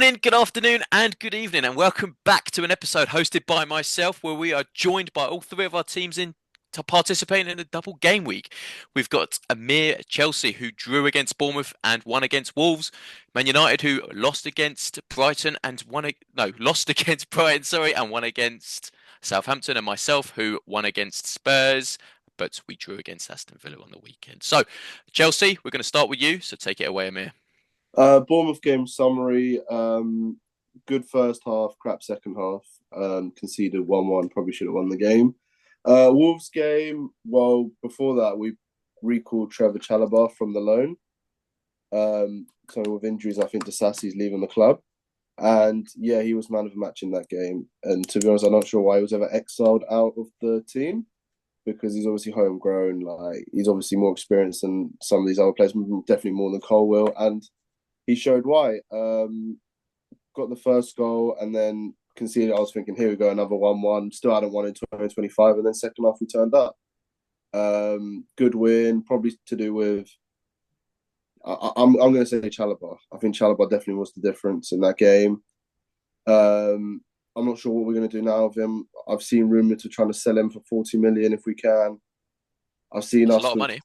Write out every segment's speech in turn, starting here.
Good afternoon, and good evening, and welcome back to an episode hosted by myself, where we are joined by all three of our teams in to participating in a double game week. We've got Amir Chelsea, who drew against Bournemouth and won against Wolves. Man United, who lost against Brighton and lost against Brighton, sorry, and won against Southampton, and myself, who won against Spurs. But we drew against Aston Villa on the weekend. So, Chelsea, we're going to start with you. So take it away, Amir. Bournemouth game summary. Good first half, crap second half. Conceded 1-1, probably should have won the game. Wolves game, well, before that, we recalled Trevor Chalobah from the loan. So with injuries, I think Disasi's leaving the club. And yeah, he was man of the match in that game. And to be honest, I'm not sure why he was ever exiled out of the team because he's obviously homegrown. Like he's obviously more experienced than some of these other players, definitely more than Colwill. And he showed why. Got the first goal and then conceded. I was thinking, here we go, another 1-1. Still hadn't won in 2025. And then second half, we turned up. Good win, probably to do with. I'm going to say Chalobah. I think Chalobah definitely was the difference in that game. I'm not sure what we're going to do now with him. I've seen rumours of trying to sell him for 40 million if we can. I've seen That's us. a lot of money.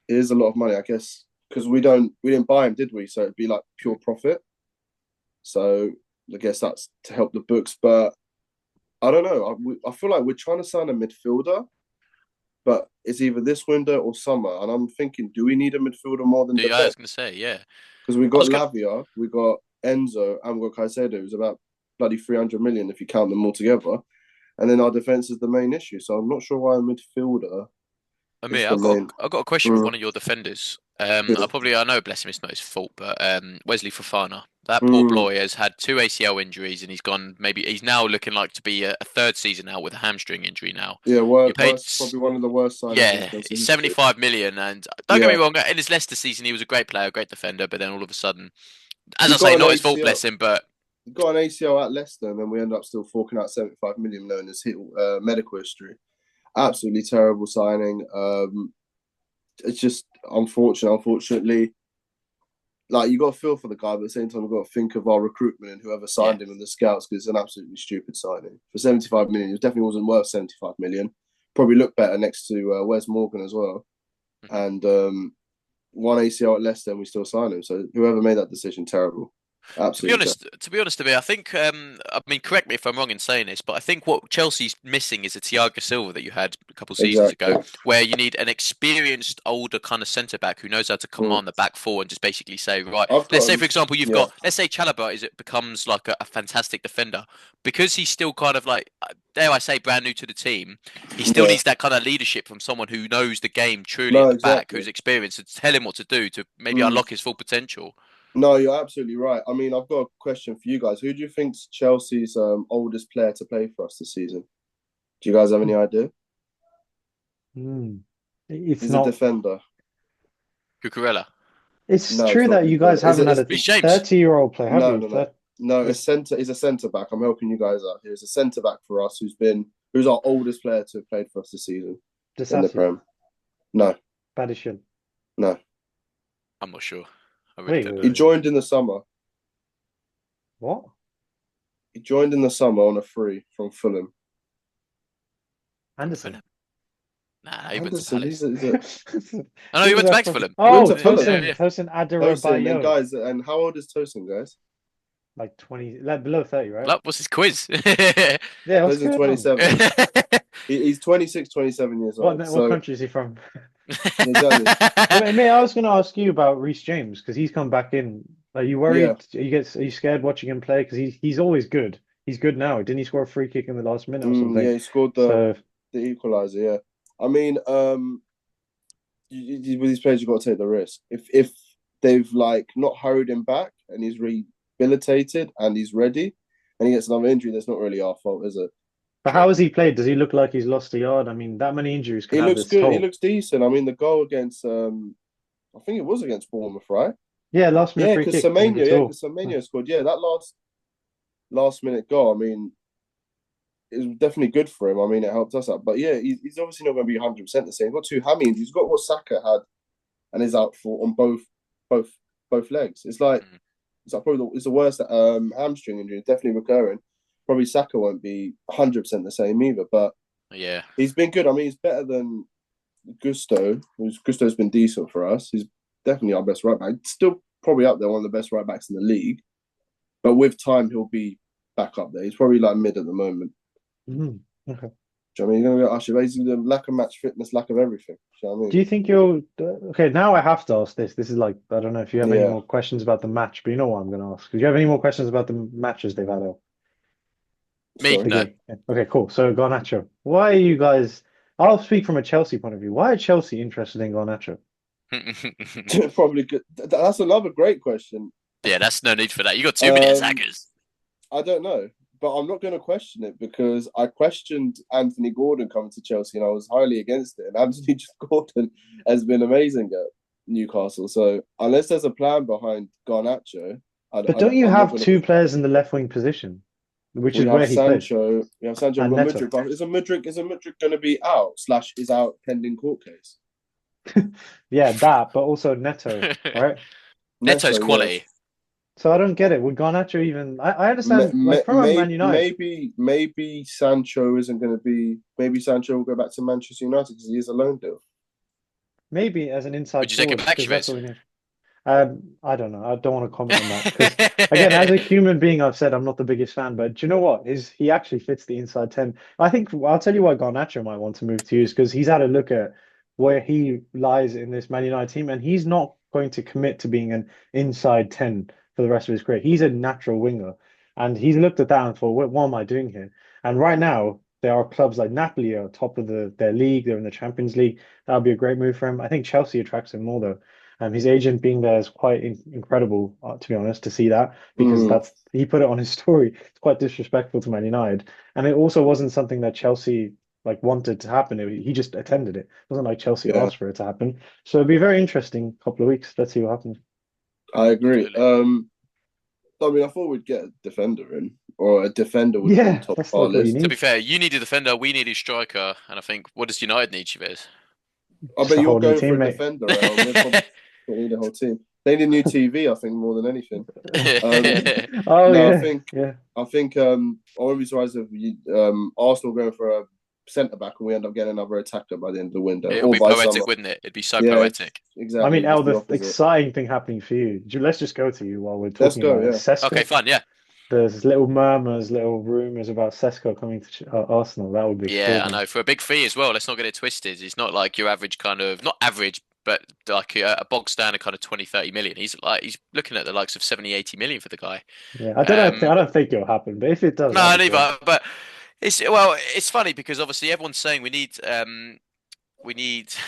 It is a lot of money, I guess, because we didn't buy him, did we? So it'd be like pure profit. So I guess that's to help the books, but I don't know. I feel like we're trying to sign a midfielder, but it's either this window or summer. And I'm thinking, do we need a midfielder more than Yeah, I was defense? going to say, yeah. Because we I got was going Lavia, we got Enzo, and we got Caicedo, who's about bloody 300 million if you count them all together. And then our defense is the main issue. So I'm not sure why a midfielder is Amir, the main. I've got a question for one of your defenders. Mm, I know, bless him, it's not his fault, but Wesley Fofana, that poor mm. boy has had two ACL injuries, and he's now looking like to be a third season out with a hamstring injury now. Yeah, You paid, worst, probably one of the worst signings in yeah, Chelsea it's history. 75 million, and don't get me Yeah, wrong, in his Leicester season, he was a great player, a great defender, but then all of a sudden, as he I say, got an not his fault, ACL. bless him, but He got an ACL at Leicester, and then we end up still forking out 75 million known as medical history. Absolutely terrible signing. It's just unfortunate. Unfortunately, like you got to feel for the guy, but at the same time, we've got to think of our recruitment and whoever yeah. signed him and the scouts because it's an absolutely stupid signing for 75 million. It definitely wasn't worth 75 million. Probably looked better next to Wes Morgan as well. Mhm. And one ACL at Leicester, and we still signed him. So whoever made that decision, terrible. Absolutely terrible. To be, I think, I mean, correct me if I'm wrong in saying this, but I think what Chelsea's missing is a Thiago Silva that you had a couple of seasons ago, Exactly. where you need an experienced, older kind of centre back who knows how to Mm. command the back four and just basically say, right, I've let's got say for example yeah. let's say Chalobah becomes like a fantastic defender because he's still kind of like, dare I say, brand new to the team. He still Yeah. needs that kind of leadership from someone who knows the game truly No, at the back, exactly. who's experienced, to tell him what to do to maybe Mm. unlock his full potential. No, you're absolutely right. I mean, I've got a question for you guys. Who do you think's Chelsea's oldest player to play for us this season? Do you guys have any idea? Hmm. It's He's a not. defender. Cucurella. It's No, it's true not that you guys Cucurella. Is haven't it? had Is a Reece James. 30-year-old play, have no, you? no, no, no. A It's centre. He's a centre back. I'm helping you guys out here. He's a centre back for us who's our oldest player to have played for us this season in the Disasi, Prem. No, Badishin. no. I'm not sure. I really Wait, don't wait, He know. wait, wait. joined in the summer. What? He joined in the summer on a free from Fulham. From Anderson. Fulham. Nah, he went to Anderson. Palace. He's a I know he Who's went that back to from? Fulham. He went went Oh, to to Fulham. yeah, Tosin, yeah. Tosin Tosin and Adarabioyo. guys. And how old is Tosin, guys? Like 20, like below 30, right? Look, what's his quiz? Yeah, what's Tosin's going on? 27. He's 26, 27 years old. What So country is he from? exactly. Mate, I was going to ask you about Reece James because he's come back in. Are you Yeah. worried? Are you scared watching him play? Because he's always good. He's good now. Didn't he score a free kick in the last minute or Yeah, something? he scored So the equaliser, yeah. I mean, with these players you've got to take the risk. If they've like not hurried him back and he's rehabilitated and he's ready and he gets another injury, that's not really our fault, is it? But True. how has he played? Does he look like he's lost a yard? I mean, that many injuries can He have looks its good. He toll. looks decent. I mean, the goal against I think it was against Bournemouth, right? Yeah, last minute Yeah, free because kick in the Semenyo, tour. scored. Yeah, that last minute goal. I mean, it was definitely good for him. I mean, it helped us out. But yeah, he's obviously not going to be 100% the same. He's got two hammy injuries. He's got what Saka had and is out for on both both legs. It's like Mhm. It's like probably it's the worst hamstring injury. It's definitely recurring. Probably Saka won't be 100% the same either, but Yeah. he's been good. I mean, he's better than Gusto. Gusto's been decent for us. He's definitely our best right back. Still probably up there, one of the best right backs in the league. But with time, he'll be back up there. He's probably like mid at the moment. Okay. Do you know what I mean? You're going to go Usher. Basically, the lack of match fitness, lack of everything. Do you know what I Do mean? you think you'll okay, now I have to ask this. This is like I don't know if you have any Yeah. more questions about the match, but you know what I'm gonna ask. Do you have any more questions about the matches they've had out Me? Sorry. the No. game? Yeah. Okay, cool. So Garnacho. Why are you guys I'll speak from a Chelsea point of view. Why are Chelsea interested in Garnacho? Probably good. That's another great question. Yeah, that's no need for that. You got too many Um, attackers. I don't know, but I'm not going to question it because I questioned Anthony Gordon coming to Chelsea and I was highly against it. And Anthony Gordon has been amazing at Newcastle. So unless there's a plan behind Garnacho, But don't you I'm not have going to two question it. players in the left wing position, which We is have where he plays, Sancho. We have Sancho. and We've got Neto? Mudryk. But is a Mudryk going to be out? Slash is out pending court case. Yeah, that, but also Neto, right? Neto's Neto, quality. yes. So I don't get it. Would Garnacho even I understand like from a Man United. Maybe Sancho isn't going to be. Maybe Sancho will go back to Manchester United because he is a loan deal. Maybe as an Would inside you take him forward, back, because that's Chavez? what we need. I don't know. I don't want to comment on that because, again, as a human being, I've said I'm not the biggest fan. But do you know what? He actually fits the inside 10. I think I'll tell you why Garnacho might want to move to you is because he's had a look at where he lies in this Man United team, and he's not going to commit to being an inside 10 for the rest of his career. He's a natural winger, and he's looked at that and thought, what am I doing here? And right now, there are clubs like Napoli are top of their league. They're in the Champions League. That would be a great move for him. I think Chelsea attracts him more though. His agent being there is quite incredible, to be honest, to see that because Mm, that's he put it on his story. It's quite disrespectful to Man United, and it also wasn't something that Chelsea like wanted to happen. He just attended it. It wasn't like Chelsea yeah, asked for it to happen. So it'd be a very interesting couple of weeks. Let's see what happens. I agree. Absolutely. I mean, I thought we'd get a defender in, or a defender would be on Yeah, top that's of our like what you list. To be need. fair, you need a defender, we need a striker, and I think what does United need, Chavez? I Just bet a you're whole new going for a teammate. defender, Al. We're probably going to need a whole team. They need a new TV, I think, more than anything. Um, Oh no, yeah, yeah. I think, I wouldn't be surprised if Arsenal going for a centre back and we end up getting another attacker by the end of the window, It'll or be vice poetic, versa. wouldn't it? It'd be so Yeah, poetic. I exactly, mean, El, just the the opposite. exciting thing happening for you. Let's just go to you while we're Let's talking go. about it. Yeah, Okay, Sesko. fun, yeah. There's little murmurs, little rumors about Sesko coming to Arsenal. That would be Yeah, I extraordinary. know. For a big fee as well, let's not get it twisted. He's not like your average kind of, not average, but like a bog standard kind of 20, 30 million. He's looking at the likes of 70, 80 million for the guy. Yeah, I don't know. I Um, don't think it'll happen, but if it does, that'd no, be great. neither. But it's funny because obviously everyone's saying we need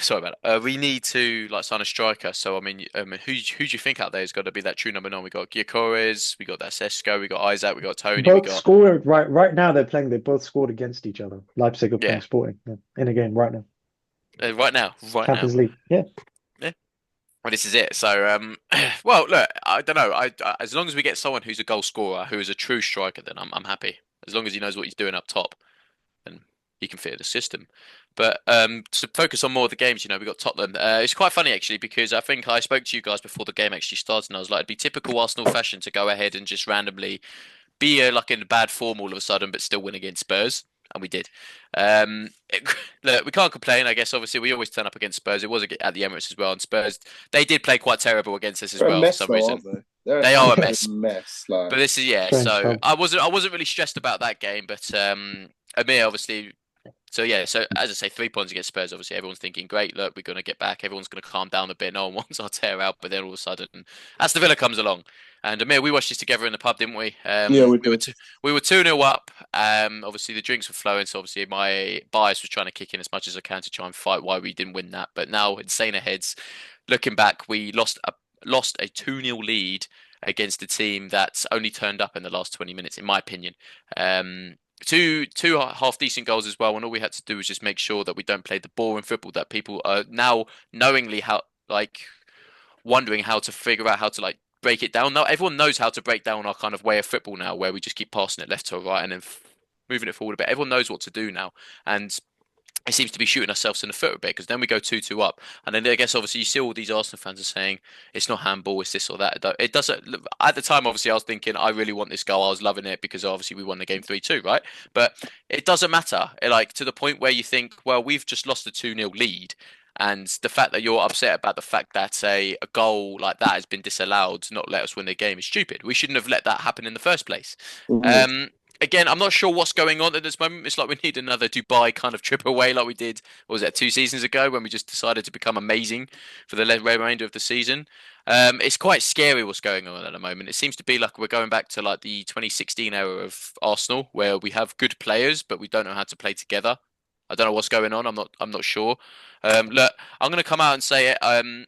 sorry about it. We need to like sign a striker. So I mean, who do you think out there is going to be that true number 9? We got Gyökeres, we got that Sesko, we got Isaac, we got Tony, we Both got scored right now. They're playing. They both scored against each other. Leipzig are playing yeah. Sporting, yeah, in a game right now. Right now, right now. Champions League. Yeah, Yeah. Well, this is it. So well, look, I don't know. As long as we get someone who's a goal scorer, who is a true striker, then I'm happy. As long as he knows what he's doing up top, then he can fit the system. But to focus on more of the games, we got Tottenham. It's quite funny actually because I think I spoke to you guys before the game actually started, and I was like, it'd be typical Arsenal fashion to go ahead and just randomly be like in bad form all of a sudden, but still win against Spurs, and we did. Look, we can't complain. I guess obviously we always turn up against Spurs. It was at the Emirates as well, and Spurs they did play quite terrible against us as they're a well for mess some though, reason. aren't they? They're an They are a absolute mess. mess. But Like, this is yeah. strange So club. I wasn't really stressed about that game, but Amir obviously. So yeah, so as I say, 3 points against Spurs. Obviously, everyone's thinking, great, look, we're going to get back. Everyone's going to calm down a bit. No one wants our tear out, but then all of a sudden, Aston Villa comes along, and Amir, we watched this together in the pub, didn't we? yeah, we We were did. we were 2-0 up. Obviously the drinks were flowing, so obviously my bias was trying to kick in as much as I can to try and fight why we didn't win that. But now, insane heads, looking back, we lost a 2-0 lead against a team that's only turned up in the last 20 minutes, in my opinion. Two half decent goals as well, and all we had to do was just make sure that we don't play the boring football that people are now knowingly how like wondering how to figure out how to like break it down. Now everyone knows how to break down our kind of way of football now, where we just keep passing it left to right and then moving it forward a bit. Everyone knows what to do now, and it seems to be shooting ourselves in the foot a bit because then we go 2-2 up. And then I guess obviously you see all these Arsenal fans are saying it's not handball, it's this or that. It doesn't. At the time, obviously, I was thinking I really want this goal. I was loving it because obviously we won the game 3-2, right? But it doesn't matter. Like to the point where you think, well, we've just lost a 2-0 lead. And the fact that you're upset about the fact that a goal like that has been disallowed to not let us win the game is stupid. We shouldn't have let that happen in the first place. Mhm. Um, Again, I'm not sure what's going on at this moment. It's like we need another Dubai kind of trip away, like we did. What was that 2 seasons ago when we just decided to become amazing for the remainder of the season? It's quite scary what's going on at the moment. It seems to be like we're going back to like the 2016 era of Arsenal, where we have good players, but we don't know how to play together. I don't know what's going on. I'm not sure. Look, I'm going to come out and say it.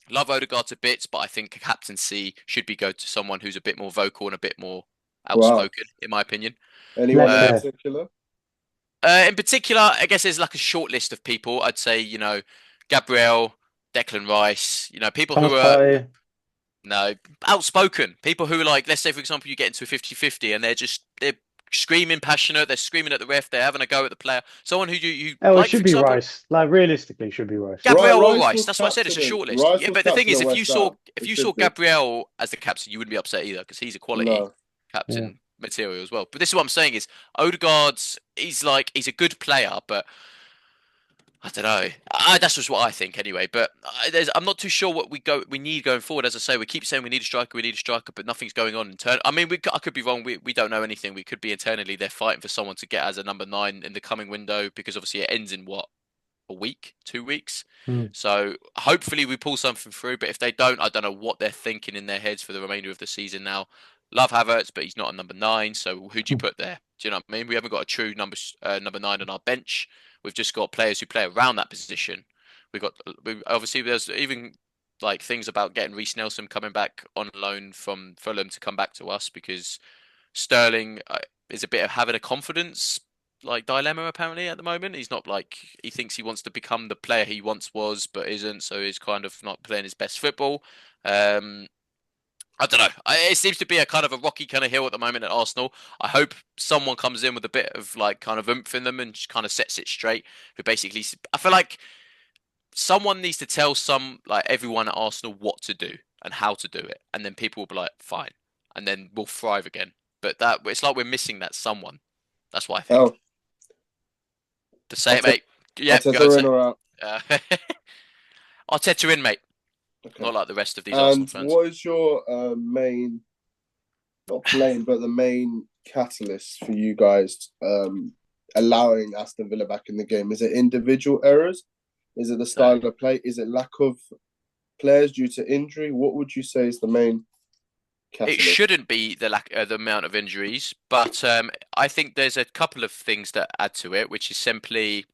Love Odegaard to bits, but I think captaincy should be go to someone who's a bit more vocal and a bit more Wow. outspoken, in my opinion. Anyone Let's in Uh, say particular? in particular, I guess there's like a short list of people. I'd say, Gabriel, Declan Rice, people Thomas who are Partey. no outspoken. People who are like, let's say, for example, you get into a 50-50 and they're screaming passionate, they're screaming at the ref, they're having a go at the player. Someone who you Oh, it like, for should be example, Rice. Like realistically, it should be Rice. Gabriel or Rice Rice. was That's why I said it's a captain. short list. Rice Yeah, was but the thing captain is, of if you West saw Ham. if It you saw should be. Gabriel as the captain, you wouldn't be upset either because he's a quality No. Yeah. captain material as well. But this is what I'm saying is Odegaard's he's a good player, but I don't know. That's just what I think anyway. But I'm not too sure what we need going forward. As I say, we keep saying we need a striker, but nothing's going on internally. I mean, I could be wrong. We don't know anything. We could be internally they're fighting for someone to get as a number 9 in the coming window because obviously it ends in what a week, 2 weeks. Mm. So hopefully we pull something through. But if they don't, I don't know what they're thinking in their heads for the remainder of the season now. Love Havertz, but he's not a number 9. So who do you put there? Do you know what I mean? We haven't got a true number 9 on our bench. We've just got players who play around that position. Obviously there's even like things about getting Reece Nelson coming back on loan from Fulham to come back to us because Sterling is a bit of having a confidence like dilemma apparently at the moment. He's not like he thinks he wants to become the player he once was, but isn't. So he's kind of not playing his best football. Um, I don't know. It seems to be a kind of a rocky kind of hill at the moment at Arsenal. I hope someone comes in with a bit of like kind of oomph in them and just kind of sets it straight. Who basically, I feel like someone needs to tell like everyone at Arsenal what to do and how to do it, and then people will be like, fine, and then we'll thrive again. But that it's like we're missing that someone. That's what I think. Oh, To say it, Arteta, mate. Yep, go and Arteta say. in or out? Uh, Arteta in, mate. Okay. Not like the rest of these Arsenal And fans. what is your main, not blame, but the main catalyst for you guys allowing Aston Villa back in the game? Is it individual errors? Is it the So style of play? Is it lack of players due to injury? What would you say is the main it catalyst? shouldn't be the amount of injuries, but I think there's a couple of things that add to it, which is simply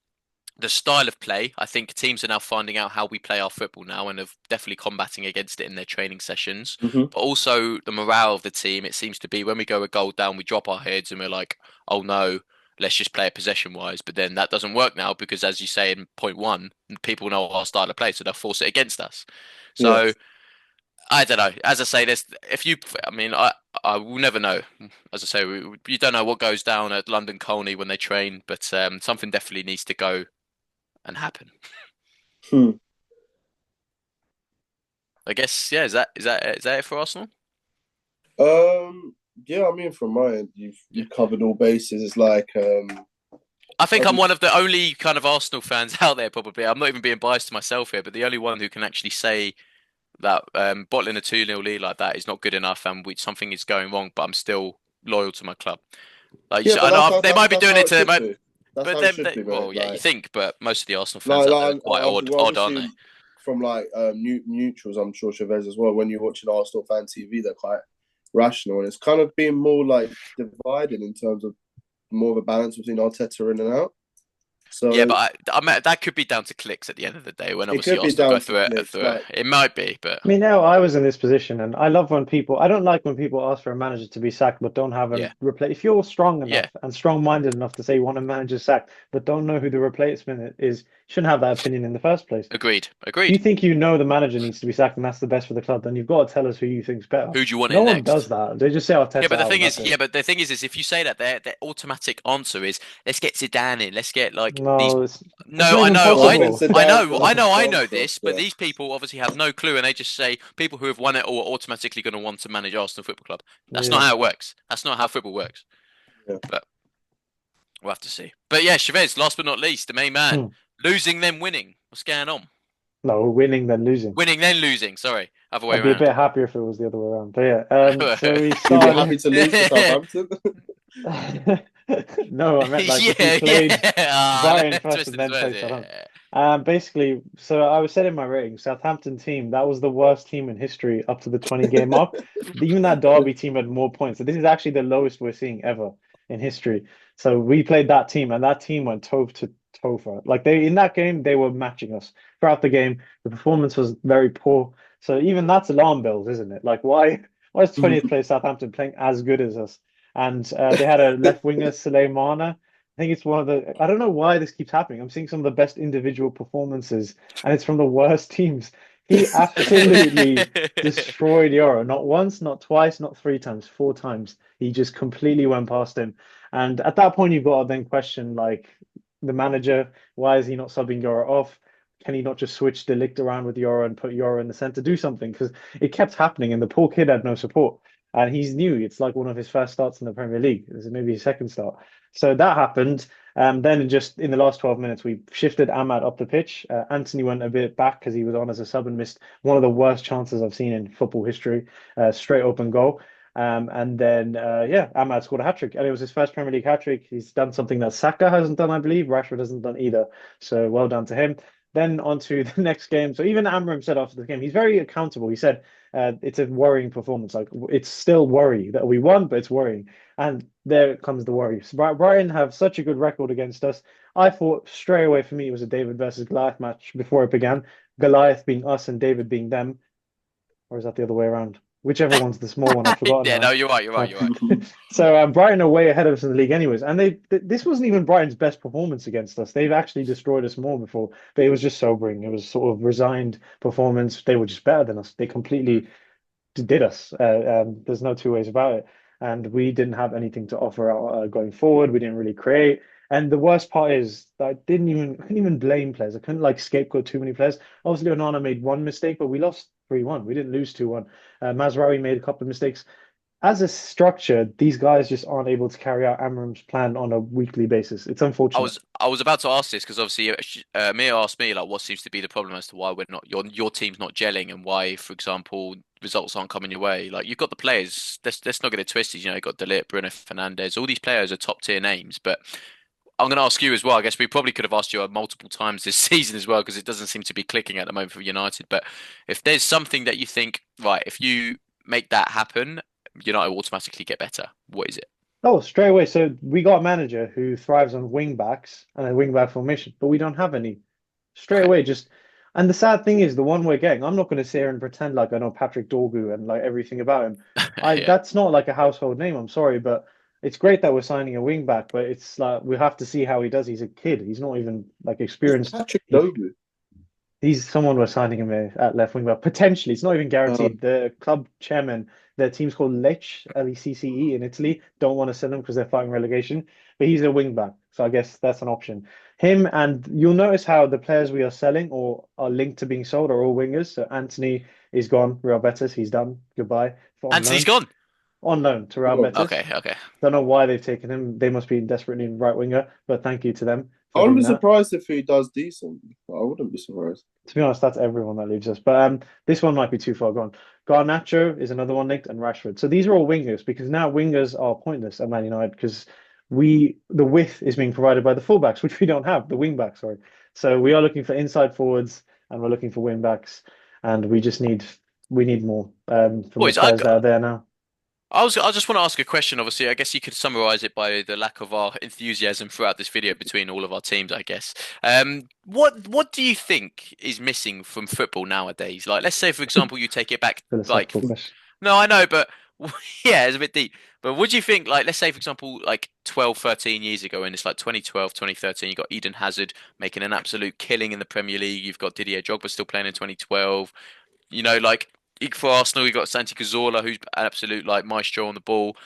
the style of play. I think teams are now finding out how we play our football now and are definitely combating against it in their training sessions. Mm-hmm. But also the morale of the team. It seems to be when we go a goal down, we drop our heads and we're like, oh no, let's just play it possession wise. But then that doesn't work now because, as you say in point one, people know our style of play, so they'll force it against us. Yeah. So I don't know. As I say, there's if you, I mean, I will never know. As I say, you don't know what goes down at London Colney when they train, but something definitely needs to go and happen. Hmm. I guess, yeah. Is that it for Arsenal? Yeah, I mean, from my end, you've covered all bases. It's like I think I I'm just one of the only kind of Arsenal fans out there, probably. I'm not even being biased to myself here, but the only one who can actually say that bottling a 2-0 lead like that is not good enough and something is going wrong, but I'm still loyal to my club. Like, yeah, but I that's know how they might be that's doing how it it to, should be. That's but how it then, should be, well, mate. yeah, you Like, think, but most of the Arsenal fans out there are quite odd, aren't they? obviously from like neutrals, I'm sure Chavez as well. When you're watching Arsenal fan TV, they're quite rational, and it's kind of being more like divided in terms of more of a balance between Arteta in and out. Yeah, So but I mean, that could be down to clicks at the end of the day when it obviously could be Arsenal go down to through it. clicks. Like, It might be, but I mean, now I was in this position, and I love when people. I don't like when people ask for a manager to be sacked, but don't have a yeah, replace. If you're strong yeah, enough and strong-minded enough to say you want a manager sacked, but don't know who the replacement is, shouldn't have that opinion in the first place. Agreed. If you Agreed. think the manager needs to be sacked and that's the best for the club, then you've got to tell us who you think's better. Who do you want No in one does next? that. They just say Yeah, Arteta but the out thing and is, that's it. yeah, but the thing is if you say that, their automatic answer is let's get Zidane in, let's get like these. No, it's No, not I even know, Well, when possible. Zidane's been offered I France know stuff, this, but yeah. these people obviously have no clue, and they just say people who have won it all are automatically going to want to manage Arsenal Football Club. That's not Yeah. how it works. That's not how football works. Yeah. But we'll have to see. But yeah, Chavez, last but not least, the main man, Hmm. losing then winning. What's going on? No, winning then losing. Winning then losing. Sorry, other way I'd be a around. bit happier if it was the other way around. But yeah, so we You'd be started. happy to lose to Southampton. No, I meant like if we Yeah, played yeah. Ah, Brighton first and twisted his then words. played Southampton. Yeah. Basically, so I was setting my rating. Southampton team, that was the worst team in history up to the 20 game mark. Even that Derby team had more points. So this is actually the lowest we're seeing ever in history. So we played that team, and that team went toe to toe for it. Like they in that game, they were matching us throughout the game. The performance was very poor. So even that's alarm bells, isn't it? Like why is 20th place Southampton playing as good as us? And they had a left winger, Suleimana. I think it's one of the. I don't know why this keeps happening. I'm seeing some of the best individual performances, and it's from the worst teams. He absolutely destroyed Euro. Not once, not twice, not three times, four times. He just completely went past him. And at that point, you've got to then question like the manager. Why is he not subbing Euro off? Can he not just switch De Ligt around with Euro and put Euro in the center? Do something because it kept happening, and the poor kid had no support. And he's new. It's like one of his first starts in the Premier League. This is maybe his second start. So that happened. Then just in the last 12 minutes, we shifted Ahmad up the pitch. Anthony went a bit back because he was on as a sub and missed one of the worst chances I've seen in football history. Straight open goal. And then, yeah, Ahmad scored a hat trick, and it was his first Premier League hat trick. He's done something that Saka hasn't done, I believe. Rashford hasn't done either. So well done to him. Then on to the next game. So even Amram said after the game, he's very accountable. He said it's a worrying performance. Like it's still worry that we won, but it's worrying. And there comes the worry. So Brighton have such a good record against us. I thought straight away for me it was a David versus Goliath match before it began. Goliath being us and David being them, or is that the other way around? Whichever one's the small one, I've forgotten Yeah, no, now. you're right, you're right, you're right. So Brighton are way ahead of us in the league, anyways. And this wasn't even Brighton's best performance against us. They've actually destroyed us more before, but it was just sobering. It was sort of resigned performance. They were just better than us. They completely did us. There's no two ways about it. And we didn't have anything to offer going forward. We didn't really create. And the worst part is that I couldn't even blame players. I couldn't like scapegoat too many players. Obviously, Onana made one mistake, but we lost 3-1. We didn't lose 2-1. Mazraoui made a couple of mistakes. As a structure, these guys just aren't able to carry out Amram's plan on a weekly basis. It's unfortunate. I was about to ask this because obviously Mia asked me like what seems to be the problem as to why we're not your team's not gelling and why, for example, results aren't coming your way. Like you've got the players. Let's not get it twisted. You know, you've got De Ligt, Bruno Fernandes. All these players are top tier names. But I'm going to ask you as well. I guess we probably could have asked you multiple times this season as well because it doesn't seem to be clicking at the moment for United. But if there's something that you think, right, if you make that happen, United will automatically get better. What is it? Oh, straight away. So we got a manager who thrives on wing backs and a wing back formation, but we don't have any. Straight Okay. away, just and the sad thing is the one we're getting. I'm not going to sit here and pretend like I know Patrick Dorgu and like everything about him. I Yeah. That's not like a household name. I'm sorry, but it's great that we're signing a wing back, but it's like we have to see how he does. He's a kid. He's not even like It's experienced. Patrick He Dogu. He's someone we're signing him at left wing back. Potentially, it's not even Uh, guaranteed. The club chairman, their team's called Lecce, Lecce in Italy, don't want to sell him because they're fighting relegation. But he's a wing back, so I guess that's an option. Him and you'll notice how the players we are selling or are linked to being sold are all wingers. So Anthony is gone, Real Betis, he's done. Goodbye for on Anthony's loan. gone. On loan to Real Betis. Okay, okay. Don't know why they've taken him. They must be desperately in right winger, but thank you to them I for wouldn't doing be that. surprised if he does decent. I wouldn't be surprised. To be honest, that's everyone that leaves us. But this one might be too far gone. Garnacho is another one linked, and Rashford. So these are all wingers because now wingers are pointless at Man United because the width is being provided by the fullbacks, which we don't have, the wing backs, sorry. So we are looking for inside forwards and we're looking for wing backs, and we need more from the Boys, players that are there now. I just want to ask a question. Obviously, I guess you could summarize it by the lack of our enthusiasm throughout this video between all of our teams, I guess. What do you think is missing from football nowadays? Like, let's say, for example, you take it back, like, Philosophical question. no, I know, but Yeah, it's a bit deep. But what do you think, like, let's say, for example, like 12, 13 years ago, and it's like 2012, 2013, you got Eden Hazard making an absolute killing in the Premier League. You've got Didier Drogba still playing in 2012. Like, for Arsenal, you've got Santi Cazorla, who's an absolute, like, maestro on the ball.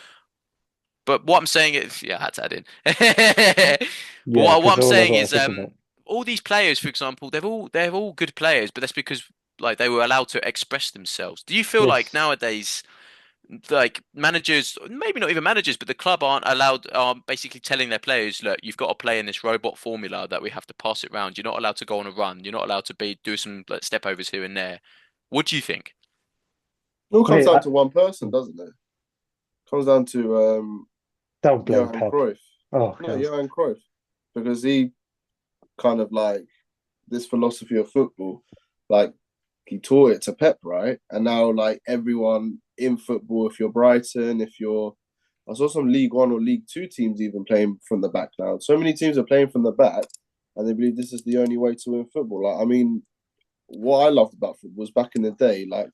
But what I'm saying is, yeah, I had to add in. But Yeah, what because I'm all that's saying what I was is, thinking about. all these players, for example, they're all good players, but that's because like they were allowed to express themselves. Do you feel like Yes. nowadays, like managers, maybe not even managers, but the club are basically telling their players, look, you've got to play in this robot formula that we have to pass it around. You're not allowed to go on a run. You're not allowed to do some like step overs here and there. What do you think? It all comes Wait, down to one person, doesn't it? Comes down to don't blame Johan Pep. Cruyff. Oh, No, God. Johan Cruyff, because he kind of like this philosophy of football, like he taught it to Pep, right? And now like everyone in football, if you're Brighton, if you're I saw some League One or League Two teams even playing from the back now. So many teams are playing from the back, and they believe this is the only way to win football. Like, I mean, what I loved about football was back in the day, like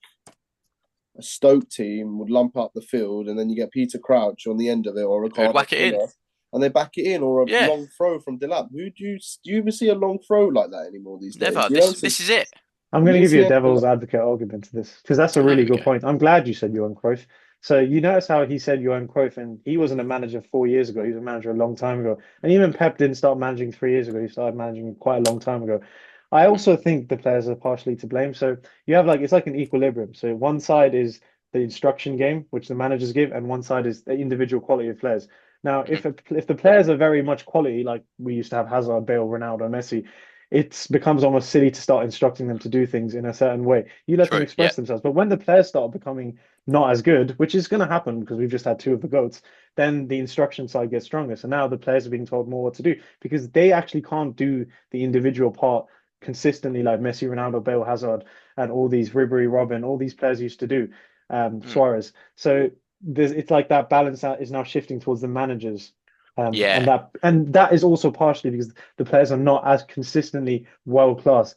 a Stoke team would lump up the field, and then you get Peter Crouch on the end of it, or Who'd Ricardo whack it in? Fuller, and they back it in, or a Yeah, long throw from Delap. Do you even see a long throw like that anymore these days? never. You This don't see this is it. I'm you going to don't give you see a anything devil's like advocate argument to this because that's a There really we good go. point. I'm glad you said Johan Cruyff. So you notice how he said Johan Cruyff, and he wasn't a manager 4 years ago. He was a manager a long time ago. And even Pep didn't start managing 3 years ago. He started managing quite a long time ago. I Mm, also think the players are partially to blame. So you have like it's like an equilibrium. So one side is the instruction game, which the managers give, and one side is the individual quality of players. Now, mhm, if the players are very much quality, like we used to have Hazard, Bale, Ronaldo, Messi, it becomes almost silly to start instructing them to do things in a certain way. You let them true. Yeah. express themselves. But when the players start becoming not as good, which is going to happen because we've just had two of the GOATs, then the instruction side gets stronger. So now the players are being told more what to do because they actually can't do the individual part consistently like Messi, Ronaldo, Bale, Hazard, and all these Ribery, Robin, all these players used to do, Mm, Suarez. So it's like that balance that is now shifting towards the managers. yeah. And that is also partially because the players are not as consistently world class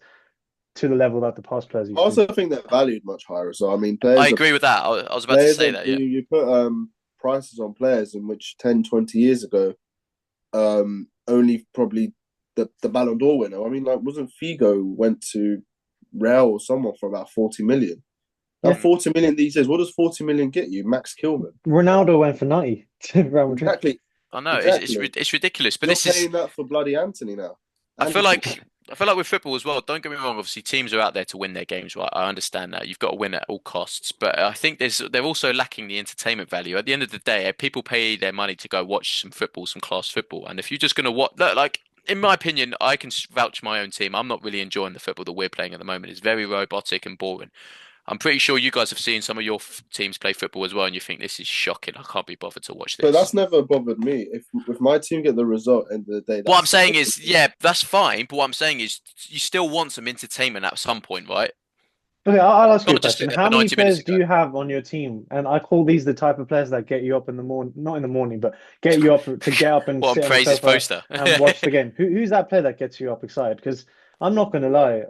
to the level that the past players I used to be. also think they're valued much higher. So I mean, I agree with that. I was about to players say are that. Yeah. you put prices on players in which 10, 20 years ago only probably the Ballon d'Or winner. I mean, like wasn't Figo went to Real or someone for about 40 million. Now Yeah, Mm. 40 million these days, what does 40 million get you? Max Kilman. Ronaldo went for 90 to Real Madrid. Exactly. I know Exactly. it's ridiculous, but You're this is. paying that for bloody Anthony now. I feel Anderson. like I feel like with football as well. Don't get me wrong. Obviously, teams are out there to win their games, right? I understand that you've got to win at all costs, but I think they're also lacking the entertainment value. At the end of the day, people pay their money to go watch some football, some class football, and if you're just going to watch, like in my opinion, I can vouch for my own team. I'm not really enjoying the football that we're playing at the moment. It's very robotic and boring. I'm pretty sure you guys have seen some of your teams play football as well, and you think this is shocking. I can't be bothered to watch But this. that's never bothered me. If my team get the result at the end of the day, What I'm that's saying sufficient is, for me. yeah, that's fine. But what I'm saying is, you still want some entertainment at some point, right? Okay, I'll ask you a Can't just question. sit there for How many 90 minutes players and do go, you have on your team? And I call these the type of players that get you up in the morning, not in the morning, but get you up to get up and "What on sit on the praises sofa poster?" and watch the game. Who's that player that gets you up excited? Because I'm not going to lie.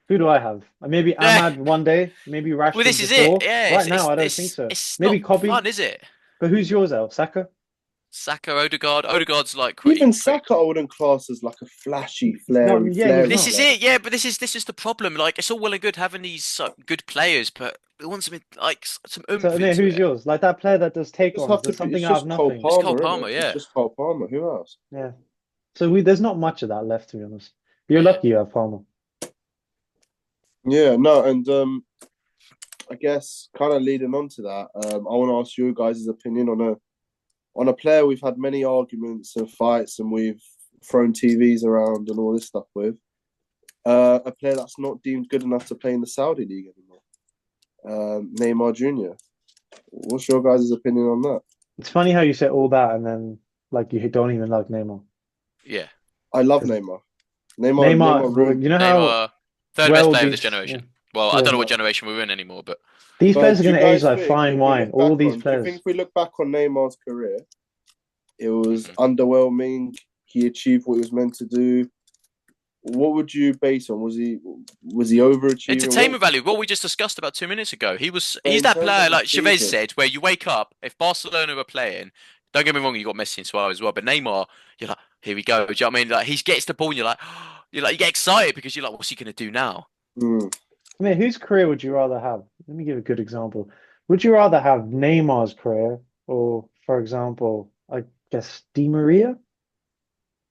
Who do I have? Maybe Yeah. Ahmad one day, maybe Well, Rashford this for is it. sure. Yeah, Right now, I don't think so. it's Maybe not Kobe. fun, is it? But who's yours, El? Saka? Saka, Odegaard. Odegaard's like pretty, Even pretty. Saka, I wouldn't class as like a flashy, No, yeah, he's flary This not. is player. it. Yeah, but this is the problem. Like, it's all well and good having these good players, but we want some like some So, oomph Amir, into who's it. yours? Like that player that does take Just ons, have to does be. something It's out of just Cole nothing. It's Cole Palmer, isn't Palmer. it? It's Yeah. just Cole Palmer. Who else? Yeah. So there's not much of that left, to be honest. You're Yeah. lucky you have Palmer. Yeah, no, and I guess kind of leading on to that, I want to ask you guys' opinion on a player we've had many arguments and fights, and we've thrown TVs around and all this stuff with. A player that's not deemed good enough to play in the Saudi league anymore. Neymar Jr. What's your guys' opinion on that? It's funny how you say all that and then like you don't even like Neymar. Yeah. I love Because Neymar. Neymar Neymar, well, ruined. you know how Neymar, third best well player of this these yeah, generation. Well, I yeah. don't know what generation we're in anymore, but These But players are do you going to age guys like think fine if we wine. look All back these on, do you think players. if we look back on Neymar's career, it was mhm. underwhelming? He achieved what he was meant to do. what would you base on? Was he overachieving? Entertainment value. What we just discussed about 2 minutes ago. But He's in that terms of player the like Chavez season, said, where you wake up if Barcelona are playing. Don't get me wrong, you got Messi and Suarez as well, but Neymar, you're like, here we go. Do you know what I mean? Like he gets the ball, and you get excited because you're like, what's he gonna do now? hmm, I mean, whose career would you rather have? Let me give a good example. Would you rather have Neymar's career or, for example, I guess Di Maria?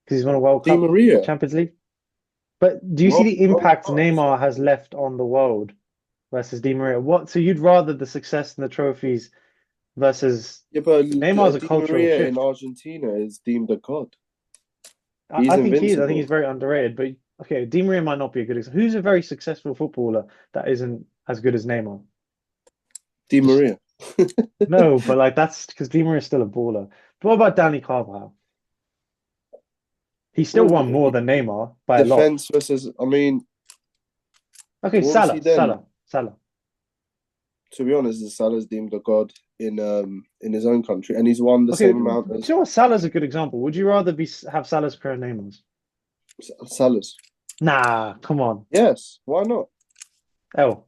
Because he's won a World Di Cup, Maria, Champions League. But do you see World, the World impact Cups. Neymar has left on the world versus Di Maria? What? So you'd rather the success and the trophies versus Yeah, but Neymar's a Di cultural Maria in shift. Argentina is deemed a god. I He's think he is. I think he's invincible. very underrated. But okay, Di Maria might not be a good example. Who's a very successful footballer that isn't as good as Neymar? Di Just Maria. no, but like that's because Di Maria is still a baller. But what about Danny Carvajal? He still Well, won more than Neymar by a lot. defense versus. I mean, Okay, what was he Salah, then? Salah, Salah. To be honest, Salah's deemed a god in his own country, and he's won the Okay, same do amount you as know what? Salah's a good example. Would you rather be have Salah's career than Neymar's? Salah's. Nah, come on. Yes, why not? Oh,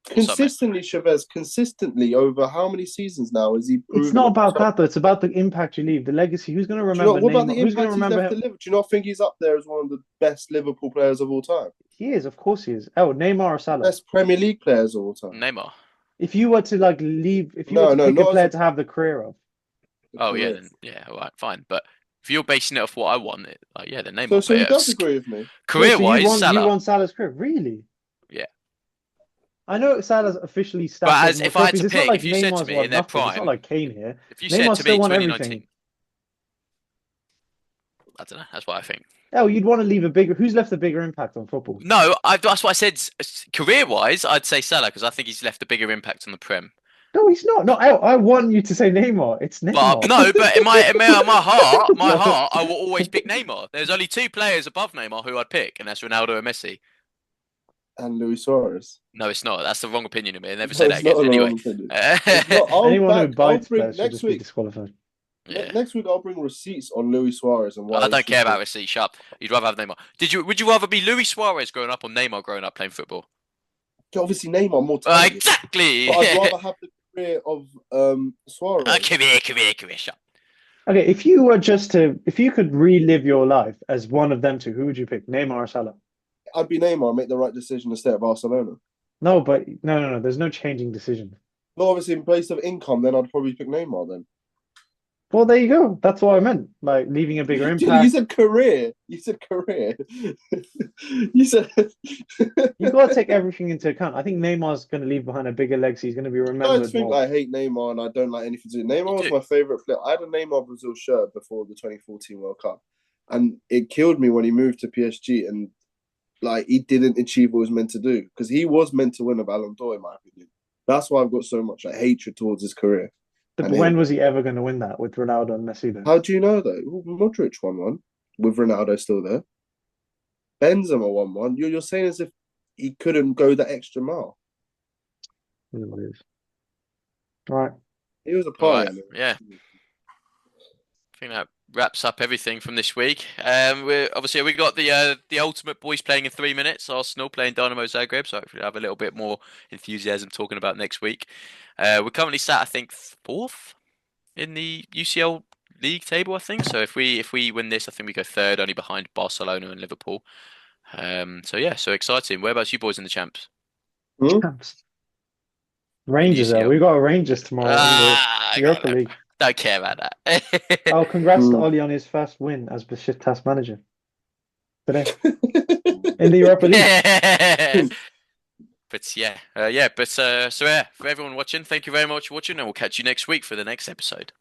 What's up, mate? Consistently, Chavez, consistently over how many seasons now has he it's proven not at the about top? that though. It's about the impact you leave, the legacy. Who's going to Do you know remember what about Neymar? the Who's going to impact he's remember left to him? live? Do you not think he's up there as one of the best Liverpool players of all time? He is, of course he is. Oh, Neymar or Salah? Best Premier League players of all time? Neymar. If you were to like leave, if you were No, to no, pick a not as player a to have the career of, Oh yeah, career. then yeah, all right, fine. But if you're basing it off what I want, like yeah, then So, Neymar. so But he does agree with me. wait, so career-wise, you Salah. want Salah's career? Really? Yeah. I know Salah's officially stacked But up as more if I had trophies. to It's not pick, like if you said to Neymar's me in won their nothing. It's not prime, like Kane here. if you said Neymar to me still won everything. 2019, I don't know. That's what I think. Oh, you'd want to leave a bigger. Who's left a bigger impact on football? No, that's what I said. Career-wise, I'd say Salah because I think he's left a bigger impact on the Prem. No, he's not. No, I want you to say Neymar. It's But Neymar. no, but in my heart, No. I will always pick Neymar. There's only two players above Neymar who I'd pick, and that's Ronaldo and Messi. And Luis Suarez. No, it's not. That's the wrong opinion of me. I never No, say that it's not again. a Anyway, wrong opinion. It's not. Anyone who I'll bites bring players should next just be week. disqualified. yeah. Next week, I'll bring receipts on Luis Suarez and why I he don't should care be. about receipt. Shut up. You'd rather have Neymar. Would you rather be Luis Suarez growing up or Neymar growing up playing football? Obviously, Neymar more talented, Exactly. but I'd rather have the career of Suarez. Come here. Shut. Okay, if you could relive your life as one of them two, who would you pick? Neymar or Salah? I'd be Neymar and make the right decision to stay at Barcelona. No, but no. There's no changing decision. But obviously, in place of income, then I'd probably pick Neymar. Then Well, there you go. That's what I meant. Like leaving a bigger you impact. said career. You said career. You said. You've got to take everything into account. I think Neymar's going to leave behind a bigger legacy. He's going to be You guys remembered think more. I hate Neymar and I don't like anything to do. You Neymar was do. my favorite player. I had a Neymar Brazil shirt before the 2014 World Cup, and it killed me when he moved to PSG and like he didn't achieve what he was meant to do because he was meant to win a Ballon d'Or in my opinion. That's why I've got so much like, hatred towards his career. But And when him. was he ever going to win that with Ronaldo and Messi there? How do you know though? Well, Modric won one with Ronaldo still there. Benzema won one. You're saying as if he couldn't go that extra mile. It is what it is. All right. He was a All player. right. Yeah. I think that wraps up everything from this week. We got the ultimate boys playing in 3 minutes. Arsenal playing Dynamo Zagreb, so hopefully we'll have a little bit more enthusiasm talking about next week. We're currently sat, I think, fourth in the UCL league table. I think so. If we win this, I think we go third, only behind Barcelona and Liverpool. So yeah, so exciting. Whereabouts you boys in the champs? Hmm? Champs. In the Rangers UCL? we got Rangers tomorrow in the I Europa got League. don't care about that. Oh, congrats to Hmm. Oli on his first win as Besiktas manager today in the Europa League. But yeah. So yeah, for everyone watching, thank you very much for watching, and we'll catch you next week for the next episode.